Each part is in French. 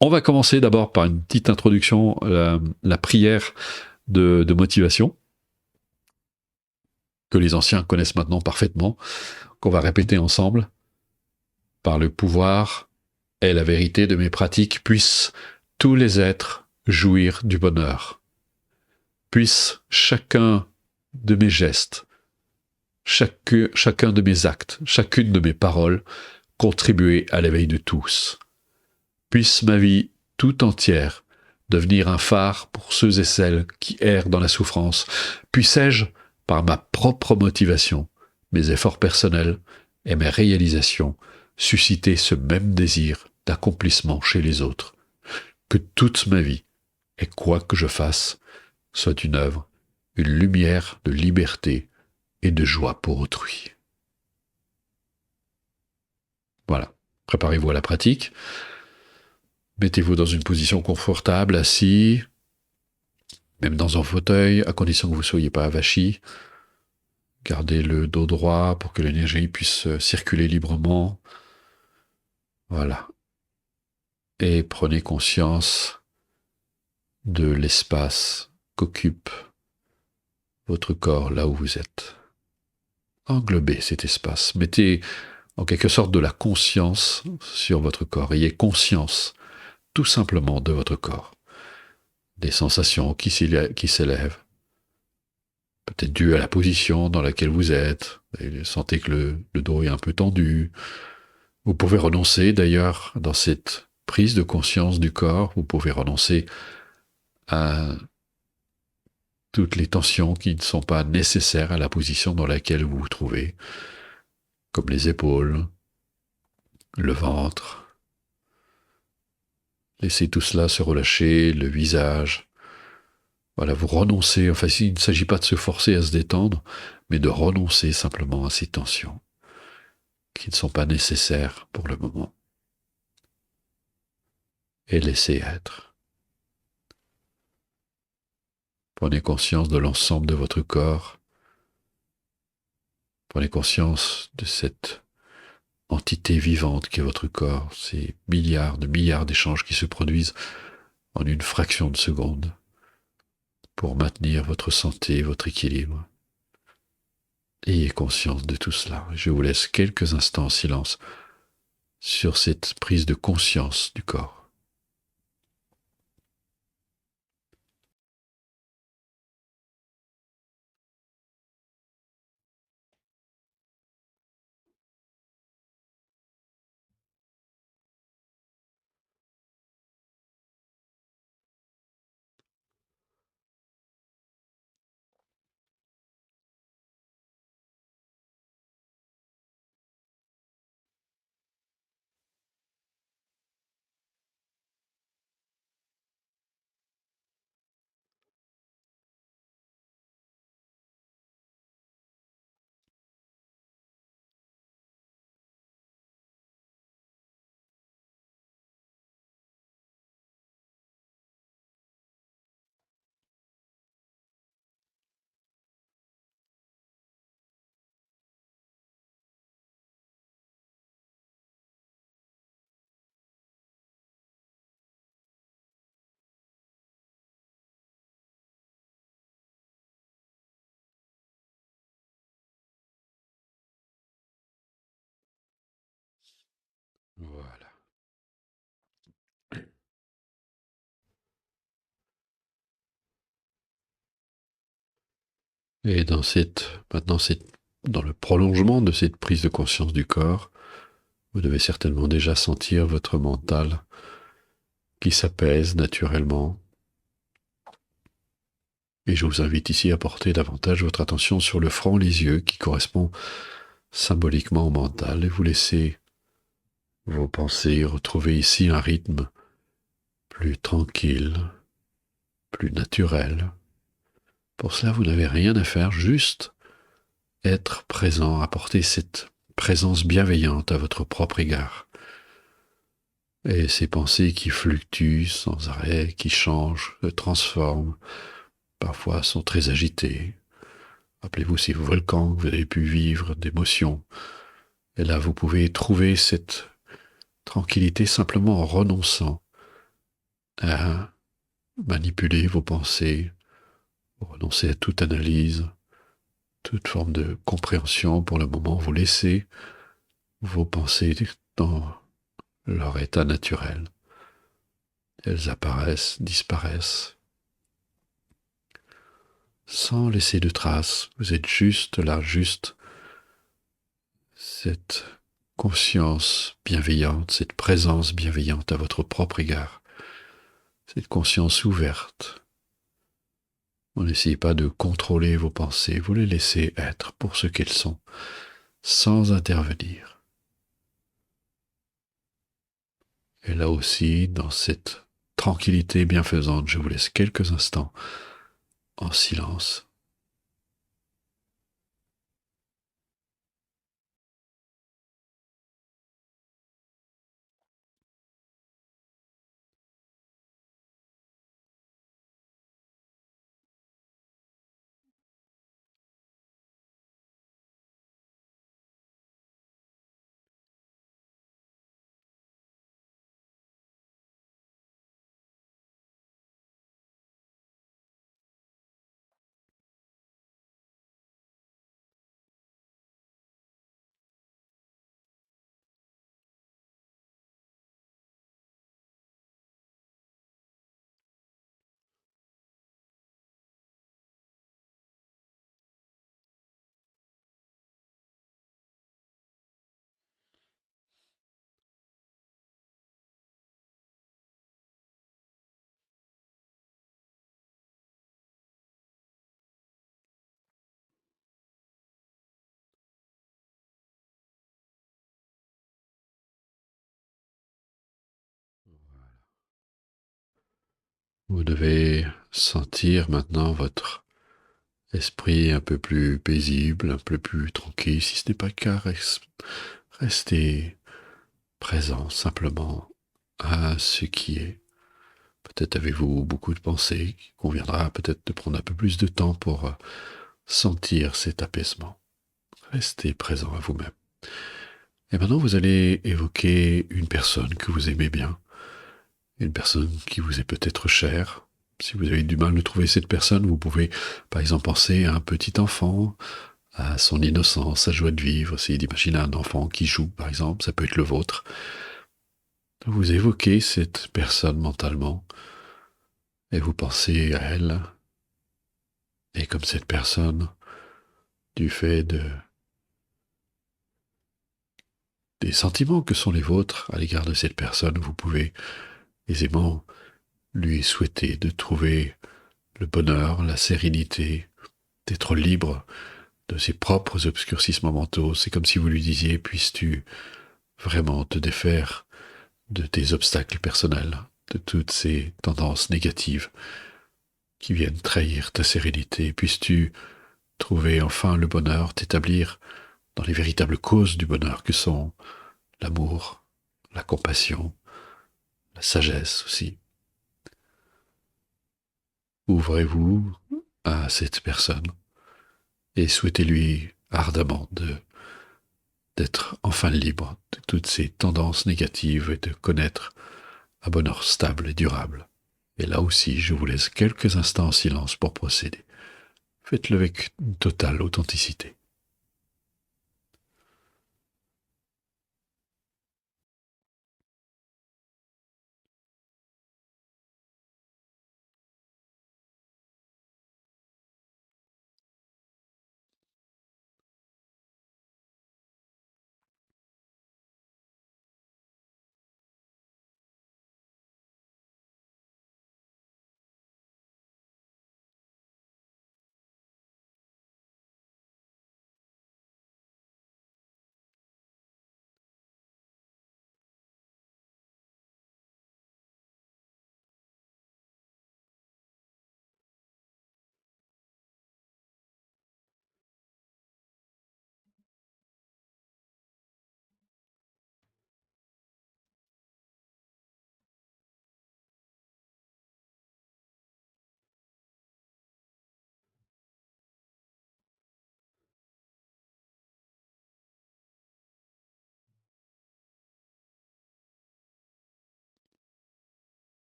On va commencer d'abord par une petite introduction, la prière de motivation, que les anciens connaissent maintenant parfaitement, qu'on va répéter ensemble. Par le pouvoir et la vérité de mes pratiques, puissent tous les êtres jouir du bonheur. Puisse chacun de mes gestes, chacun de mes actes, chacune de mes paroles contribuer à l'éveil de tous. Puisse ma vie tout entière devenir un phare pour ceux et celles qui errent dans la souffrance. Puissé-je, par ma propre motivation, mes efforts personnels et mes réalisations, susciter ce même désir d'accomplissement chez les autres. Que toute ma vie, et quoi que je fasse, soit une œuvre, une lumière de liberté et de joie pour autrui. Voilà, préparez-vous à la pratique. Mettez-vous dans une position confortable, assis, même dans un fauteuil, à condition que vous ne soyez pas avachi. Gardez le dos droit pour que l'énergie puisse circuler librement. Voilà. Et prenez conscience de l'espace qu'occupe votre corps là où vous êtes. Englobez cet espace. Mettez en quelque sorte de la conscience sur votre corps. Ayez conscience tout simplement de votre corps. Des sensations qui s'élèvent, peut-être dues à la position dans laquelle vous êtes. Et sentez que le dos est un peu tendu. Vous pouvez renoncer d'ailleurs dans cette prise de conscience du corps, vous pouvez renoncer à toutes les tensions qui ne sont pas nécessaires à la position dans laquelle vous vous trouvez, comme les épaules, le ventre. Laissez tout cela se relâcher, le visage. Voilà, vous renoncez, enfin il ne s'agit pas de se forcer à se détendre, mais de renoncer simplement à ces tensions qui ne sont pas nécessaires pour le moment. Et laissez être. Prenez conscience de l'ensemble de votre corps. Prenez conscience de cette entité vivante qu'est votre corps, ces milliards d'échanges qui se produisent en une fraction de seconde pour maintenir votre santé, votre équilibre. Ayez conscience de tout cela. Je vous laisse quelques instants en silence sur cette prise de conscience du corps. Voilà. Et dans le prolongement de cette prise de conscience du corps, vous devez certainement déjà sentir votre mental qui s'apaise naturellement. Et je vous invite ici à porter davantage votre attention sur le front, les yeux, qui correspond symboliquement au mental, et vous laissez vos pensées retrouver ici un rythme plus tranquille, plus naturel. Pour cela, vous n'avez rien à faire, juste être présent, apporter cette présence bienveillante à votre propre égard. Et ces pensées qui fluctuent sans arrêt, qui changent, se transforment, parfois sont très agitées. Rappelez-vous ces volcans que vous avez pu vivre, d'émotions. Et là, vous pouvez trouver cette tranquillité simplement en renonçant à manipuler vos pensées, renoncer à toute analyse, toute forme de compréhension pour le moment. Vous laissez vos pensées dans leur état naturel. Elles apparaissent, disparaissent, sans laisser de traces. Vous êtes juste là, juste cette conscience bienveillante, cette présence bienveillante à votre propre égard, cette conscience ouverte. Vous n'essayez pas de contrôler vos pensées, vous les laissez être pour ce qu'elles sont, sans intervenir. Et là aussi, dans cette tranquillité bienfaisante, je vous laisse quelques instants en silence. Vous devez sentir maintenant votre esprit un peu plus paisible, un peu plus tranquille. Si ce n'est pas le cas, restez présent simplement à ce qui est. Peut-être avez-vous beaucoup de pensées, qu'il conviendra peut-être de prendre un peu plus de temps pour sentir cet apaisement. Restez présent à vous-même. Et maintenant, vous allez évoquer une personne que vous aimez bien, une personne qui vous est peut-être chère. Si vous avez du mal à trouver cette personne, vous pouvez par exemple penser à un petit enfant, à son innocence, sa joie de vivre. Essayez d'imaginer un enfant qui joue, par exemple, ça peut être le vôtre. Vous évoquez cette personne mentalement et vous pensez à elle. Et comme cette personne, du fait des sentiments que sont les vôtres à l'égard de cette personne, vous pouvez aisément lui souhaiter de trouver le bonheur, la sérénité, d'être libre de ses propres obscurcissements mentaux. C'est comme si vous lui disiez, puisses-tu vraiment te défaire de tes obstacles personnels, de toutes ces tendances négatives qui viennent trahir ta sérénité, puisses-tu trouver enfin le bonheur, t'établir dans les véritables causes du bonheur que sont l'amour, la compassion, la sagesse aussi. Ouvrez-vous à cette personne et souhaitez-lui ardemment d'être enfin libre de toutes ces tendances négatives et de connaître un bonheur stable et durable. Et là aussi, je vous laisse quelques instants en silence pour procéder. Faites-le avec une totale authenticité.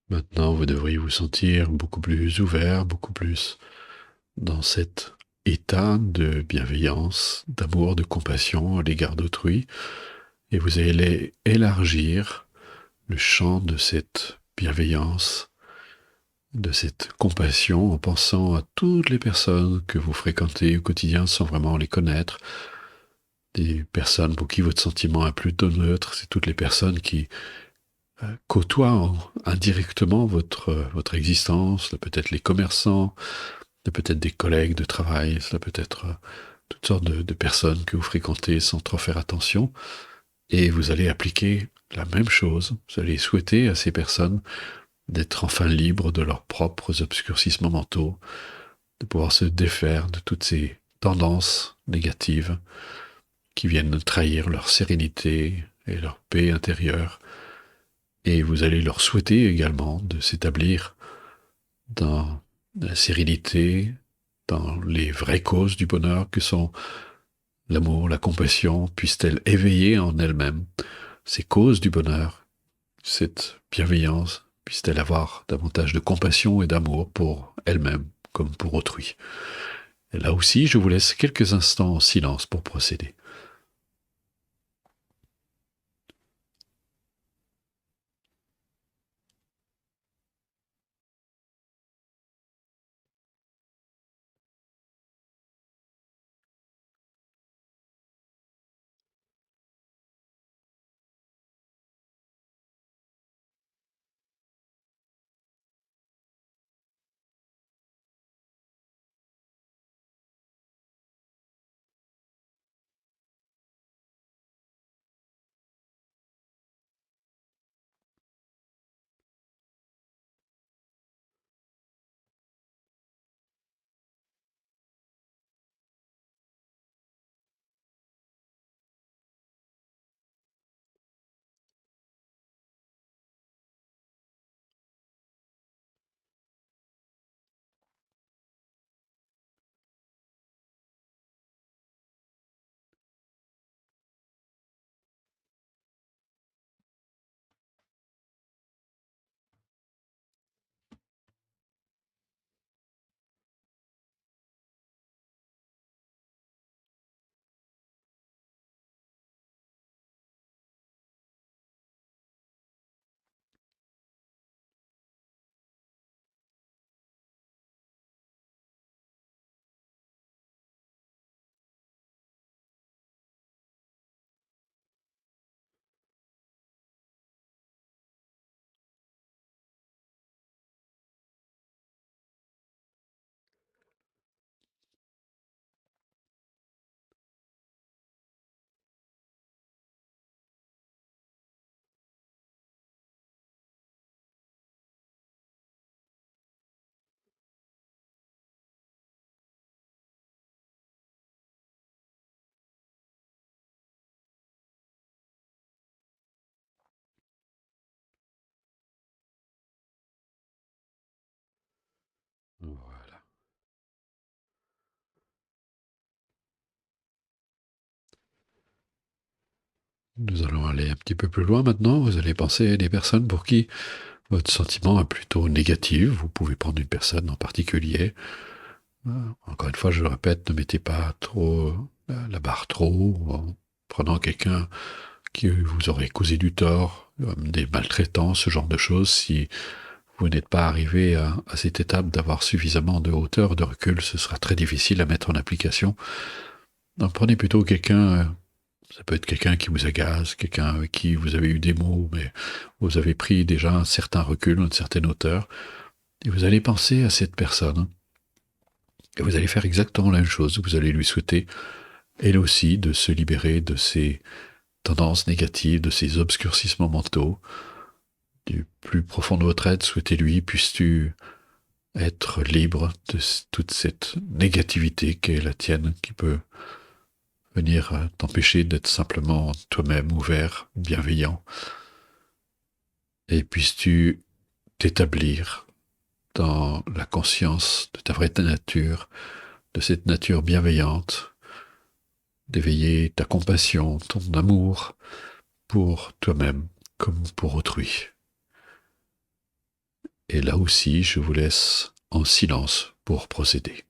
Maintenant, vous devriez vous sentir beaucoup plus ouvert, beaucoup plus dans cet état de bienveillance, d'amour, de compassion à l'égard d'autrui, et vous allez élargir le champ de cette bienveillance, de cette compassion en pensant à toutes les personnes que vous fréquentez au quotidien sans vraiment les connaître, des personnes pour qui votre sentiment est plutôt neutre, c'est toutes les personnes qui côtoient indirectement votre existence, peut-être les commerçants, peut-être des collègues de travail, cela peut être toutes sortes de personnes que vous fréquentez sans trop faire attention, et vous allez appliquer la même chose. Vous allez souhaiter à ces personnes d'être enfin libres de leurs propres obscurcissements mentaux, de pouvoir se défaire de toutes ces tendances négatives qui viennent trahir leur sérénité et leur paix intérieure. Et vous allez leur souhaiter également de s'établir dans la sérénité, dans les vraies causes du bonheur que sont l'amour, la compassion, puissent-elles éveiller en elles-mêmes ces causes du bonheur, cette bienveillance, puisse-t-elle avoir davantage de compassion et d'amour pour elles-mêmes comme pour autrui. Et là aussi, je vous laisse quelques instants en silence pour procéder. Voilà. Nous allons aller un petit peu plus loin maintenant. Vous allez penser à des personnes pour qui votre sentiment est plutôt négatif. Vous pouvez prendre une personne en particulier. Encore une fois, je le répète, ne mettez pas trop la barre trop haut en prenant quelqu'un qui vous aurait causé du tort, des maltraitants, ce genre de choses. Si vous n'êtes pas arrivé à cette étape d'avoir suffisamment de hauteur, de recul, ce sera très difficile à mettre en application. Donc prenez plutôt quelqu'un, ça peut être quelqu'un qui vous agace, quelqu'un avec qui vous avez eu des mots, mais vous avez pris déjà un certain recul, une certaine hauteur, et vous allez penser à cette personne, et vous allez faire exactement la même chose. Vous allez lui souhaiter, elle aussi, de se libérer de ses tendances négatives, de ses obscurcissements mentaux. Du plus profond de votre être, souhaitez-lui, puisses-tu être libre de toute cette négativité qui est la tienne, qui peut venir t'empêcher d'être simplement toi-même ouvert, bienveillant. Et puisses-tu t'établir dans la conscience de ta vraie nature, de cette nature bienveillante, d'éveiller ta compassion, ton amour pour toi-même comme pour autrui. Et là aussi, je vous laisse en silence pour procéder.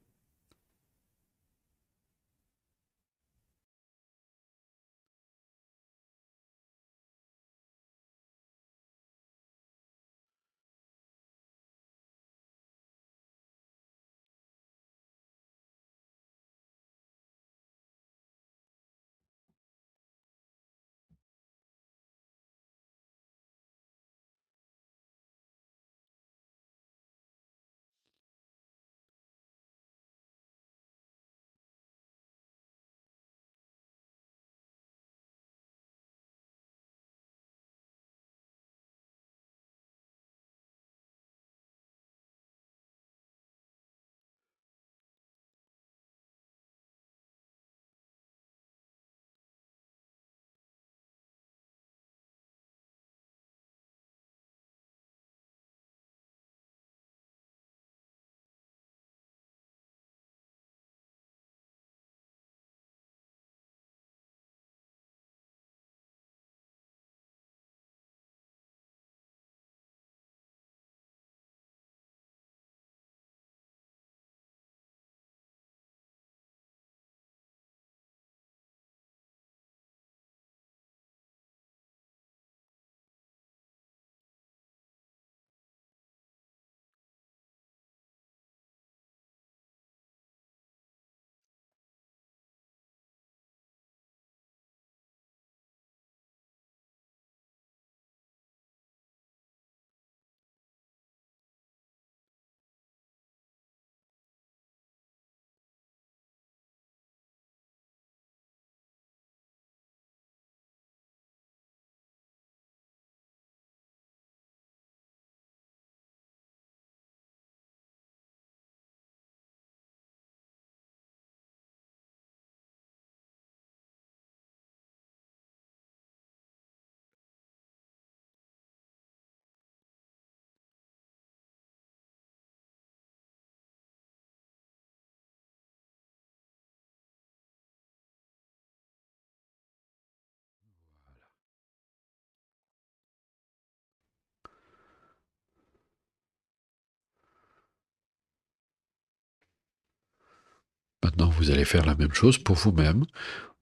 Maintenant, vous allez faire la même chose pour vous-même.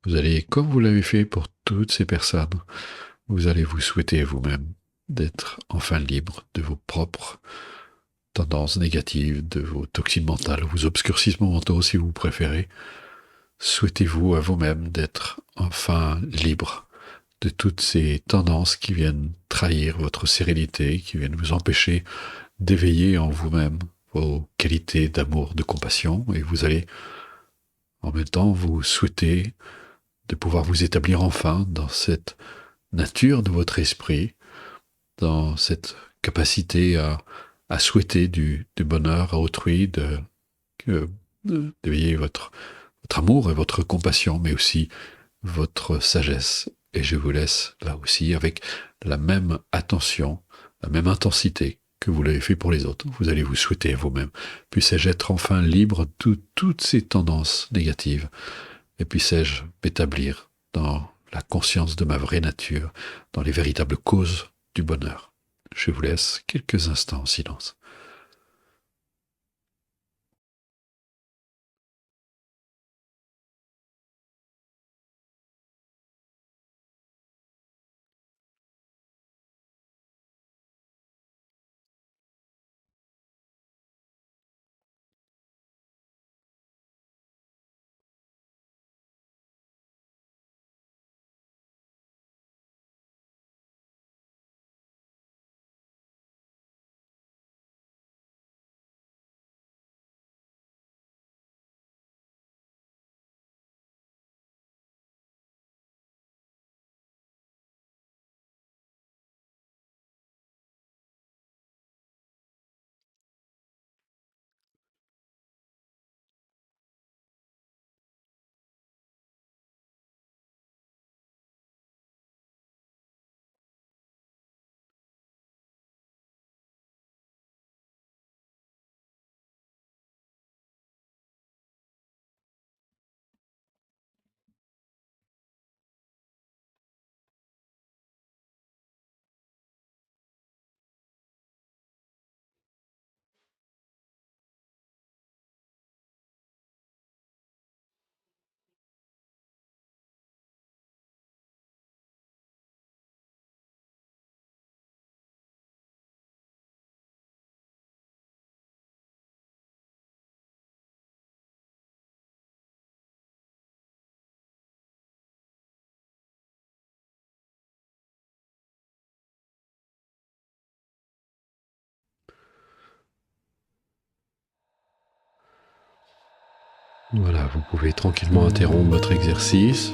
Vous allez, comme vous l'avez fait pour toutes ces personnes, vous allez vous souhaiter vous-même d'être enfin libre de vos propres tendances négatives, de vos toxines mentales, vos obscurcissements mentaux si vous préférez. Souhaitez-vous à vous-même d'être enfin libre de toutes ces tendances qui viennent trahir votre sérénité, qui viennent vous empêcher d'éveiller en vous-même vos qualités d'amour, de compassion, et vous allez en même temps vous souhaiter de pouvoir vous établir enfin dans cette nature de votre esprit, dans cette capacité à souhaiter du bonheur à autrui, d'éveiller votre amour et votre compassion, mais aussi votre sagesse. Et je vous laisse là aussi avec la même attention, la même intensité que vous l'avez fait pour les autres. Vous allez vous souhaiter à vous-même. Puissé-je être enfin libre de toutes ces tendances négatives et puissé-je m'établir dans la conscience de ma vraie nature, dans les véritables causes du bonheur. Je vous laisse quelques instants en silence. Voilà, vous pouvez tranquillement interrompre votre exercice.